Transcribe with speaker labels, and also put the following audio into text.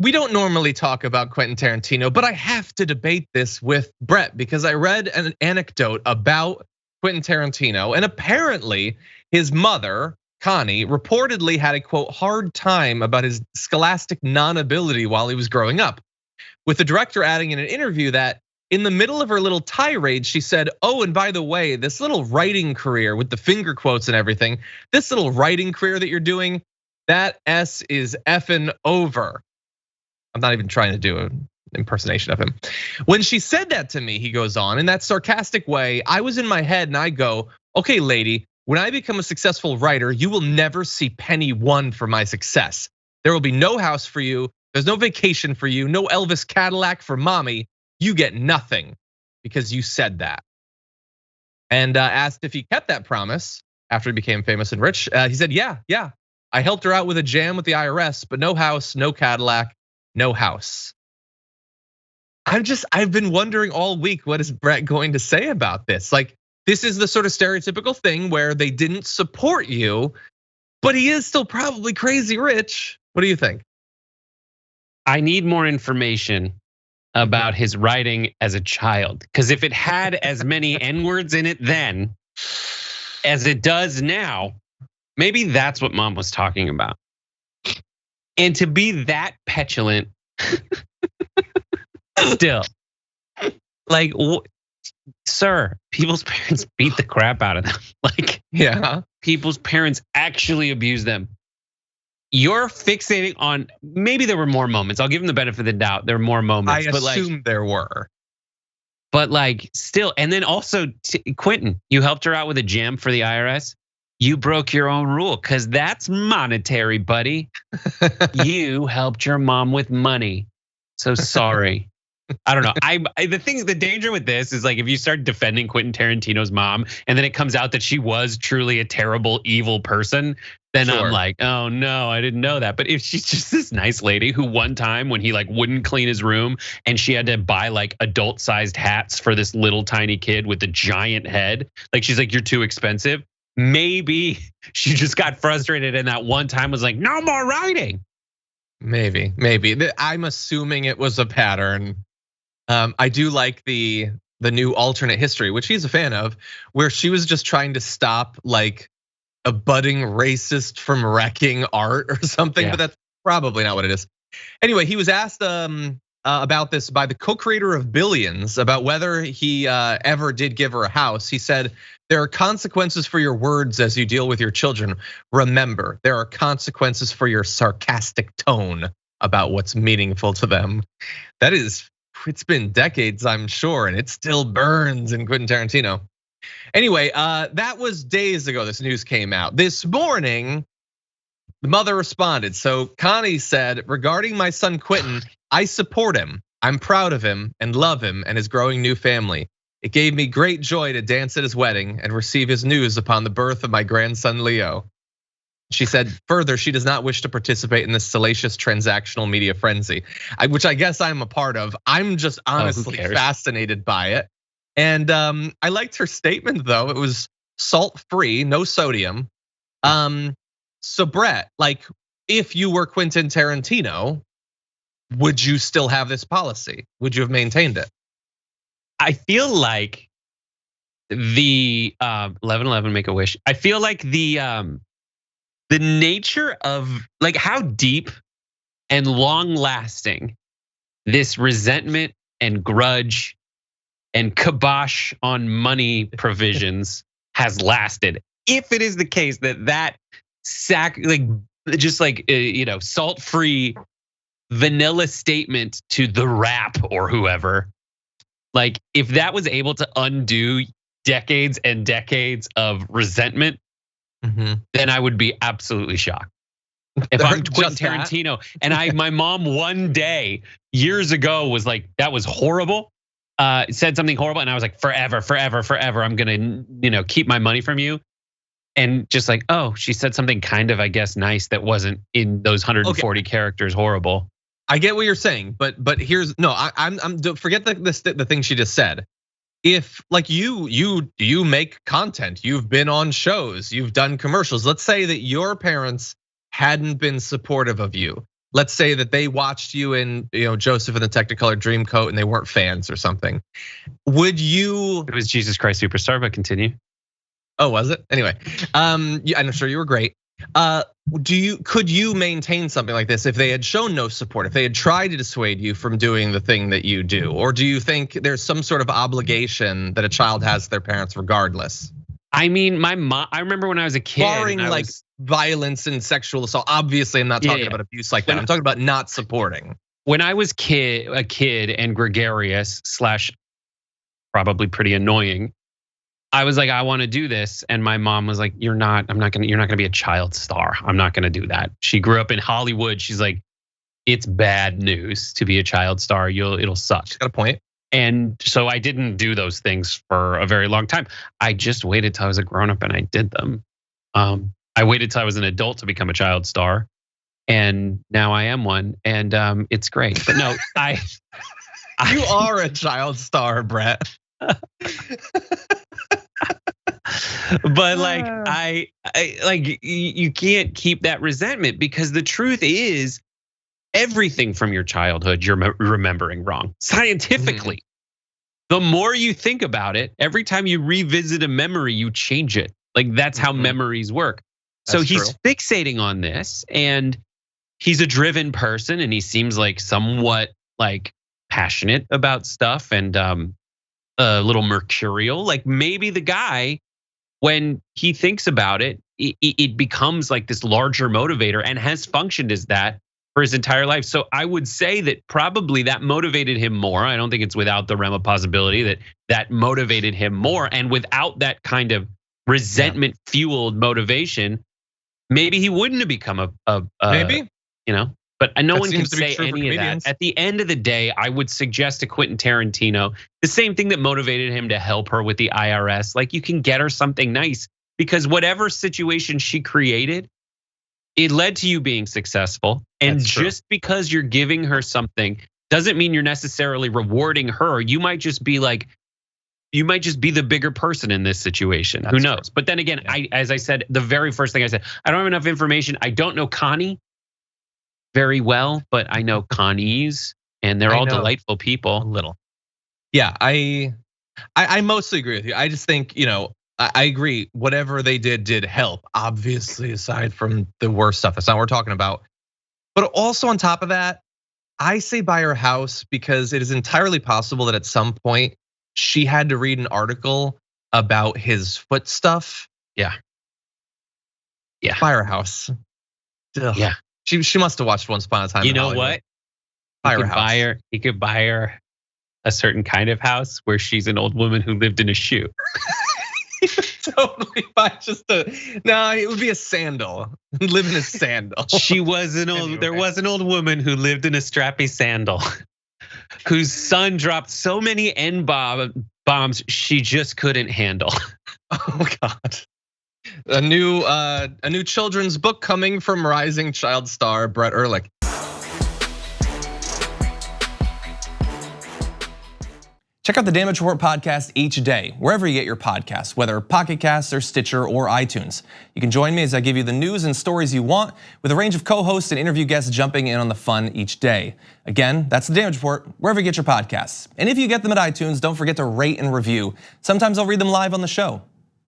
Speaker 1: we don't normally talk about Quentin Tarantino, but I have to debate this with Brett because I read an anecdote about Quentin Tarantino, and apparently his mother, Connie, reportedly had a quote hard time about his scholastic non-ability while he was growing up. With the director adding in an interview that in the middle of her little tirade, she said, "Oh, and by the way, this little writing career with the finger quotes and everything, this little writing career that you're doing, that S is effing over." I'm not even trying to do an impersonation of him. When she said that to me, he goes on, in that sarcastic way, I was in my head and I go, okay, lady, when I become a successful writer, you will never see penny one for my success. There will be no house for you. There's no vacation for you. No Elvis Cadillac for mommy. You get nothing because you said that. And asked if he kept that promise after he became famous and rich. He said, yeah. I helped her out with a jam with the IRS, but no house, no Cadillac, no house. I've been wondering all week, what is Brett going to say about this? Like, this is the sort of stereotypical thing where they didn't support you, but he is still probably crazy rich. What do you think?
Speaker 2: I need more information about his writing as a child. Because if it had as many N-words in it then as it does now, maybe that's what mom was talking about. And to be that petulant still, like, sir, people's parents beat the crap out of them. Like,
Speaker 1: yeah,
Speaker 2: people's parents actually abuse them. You're fixating on, maybe there were more moments. I'll give him the benefit of the doubt. There were more moments.
Speaker 1: I assume there were.
Speaker 2: But like, still, and then also, Quentin, you helped her out with a jam for the IRS. You broke your own rule because that's monetary, buddy. You helped your mom with money. So sorry. I don't know. The danger with this is like if you start defending Quentin Tarantino's mom and then it comes out that she was truly a terrible, evil person, then sure. I'm like, oh no, I didn't know that. But if she's just this nice lady who one time when he like wouldn't clean his room and she had to buy like adult-sized hats for this little tiny kid with a giant head, like she's like, you're too expensive. Maybe she just got frustrated and that one time was like, no more writing.
Speaker 1: Maybe. I'm assuming it was a pattern. I do like the new alternate history, which he's a fan of, where she was just trying to stop like a budding racist from wrecking art or something, but that's probably not what it is. Anyway, he was asked about this by the co-creator of Billions about whether he ever did give her a house. He said, there are consequences for your words as you deal with your children. Remember, there are consequences for your sarcastic tone about what's meaningful to them. It's been decades, I'm sure, and it still burns in Quentin Tarantino. Anyway, that was days ago this news came out. This morning, the mother responded. So Connie said, regarding my son Quentin, I support him. I'm proud of him and love him and his growing new family. It gave me great joy to dance at his wedding and receive his news upon the birth of my grandson Leo. She said further, she does not wish to participate in this salacious transactional media frenzy, which I guess I'm a part of. I'm just honestly fascinated by it. And I liked her statement though. It was salt-free, no sodium. So Brett, like if you were Quentin Tarantino, would you still have this policy? Would you have maintained it?
Speaker 2: I feel like the 11/11 Make-A-Wish. I feel like the nature of like how deep and long lasting this resentment and grudge and kibosh on money provisions has lasted. If it is the case that salt-free vanilla statement to The Rap or whoever, like if that was able to undo decades and decades of resentment, then I would be absolutely shocked. If I'm Quentin Tarantino and my mom one day years ago was like, that was horrible, said something horrible, and I was like, forever, I'm gonna keep my money from you. And just like, oh, she said something kind of, I guess, nice that wasn't in those 140 characters horrible.
Speaker 1: I get what you're saying, but here's forget the thing she just said. If like you make content, you've been on shows, you've done commercials. Let's say that your parents hadn't been supportive of you. let's say that they watched you in, Joseph and the Technicolor Dreamcoat and they weren't fans or something. Would you?
Speaker 2: It was Jesus Christ Superstar, but continue.
Speaker 1: Oh, was it? Anyway, I'm sure you were great. Could you maintain something like this if they had shown no support, if they had tried to dissuade you from doing the thing that you do? Or do you think there's some sort of obligation that a child has to their parents regardless?
Speaker 2: I mean, my mom, I remember when I was a kid.
Speaker 1: Barring like violence and sexual assault. Obviously, I'm not talking about abuse like that. I'm talking about not supporting.
Speaker 2: When I was a kid and gregarious / probably pretty annoying, I was like, I want to do this, and my mom was like, you're not gonna be a child star. I'm not gonna do that. She grew up in Hollywood. She's like, it's bad news to be a child star. It'll suck.
Speaker 1: She's got a point.
Speaker 2: And so I didn't do those things for a very long time. I just waited till I was a grown up and I did them. I waited till I was an adult to become a child star, and now I am one, and it's great. But no,
Speaker 1: you are a child star, Brett.
Speaker 2: But like I like you can't keep that resentment, because the truth is everything from your childhood you're remembering wrong scientifically. The more you think about it, every time you revisit a memory, you change it. Like that's how memories work. So he's fixating on this, and he's a driven person, and he seems like somewhat like passionate about stuff and a little mercurial. Like maybe the guy, when he thinks about it, it becomes like this larger motivator and has functioned as that for his entire life. So I would say that probably that motivated him more. I don't think it's without the realm of possibility that motivated him more. And without that kind of resentment fueled motivation, maybe he wouldn't have become a
Speaker 1: maybe,
Speaker 2: but no one can say any of that. At the end of the day, I would suggest to Quentin Tarantino the same thing that motivated him to help her with the IRS. Like, you can get her something nice, because whatever situation she created, it led to you being successful. And just because you're giving her something doesn't mean you're necessarily rewarding her. You might just be the bigger person in this situation. Who knows? But then again, as I said, the very first thing I said, I don't have enough information. I don't know Connie very well, but I know Connies, and they're all delightful people.
Speaker 1: A little. Yeah, I mostly agree with you. I just think, I agree. Whatever they did help, obviously, aside from the worst stuff. That's not what we're talking about. But also on top of that, I say buy her house, because it is entirely possible that at some point she had to read an article about his foot stuff.
Speaker 2: Yeah.
Speaker 1: Buy her house. Ugh.
Speaker 2: Yeah.
Speaker 1: She must have watched Once Upon a Time.
Speaker 2: You know what? He could buy her a certain kind of house where she's an old woman who lived in a shoe.
Speaker 1: Totally buy it would be a sandal. Live in a sandal.
Speaker 2: There was an old woman who lived in a strappy sandal, whose son dropped so many N-bombs she just couldn't handle.
Speaker 1: Oh God. A new children's book coming from rising child star Brett Ehrlich. Check out the Damage Report podcast each day, wherever you get your podcasts, whether Pocket Casts or Stitcher or iTunes. You can join me as I give you the news and stories you want, with a range of co-hosts and interview guests jumping in on the fun each day. Again, that's the Damage Report, wherever you get your podcasts. And if you get them at iTunes, don't forget to rate and review. Sometimes I'll read them live on the show.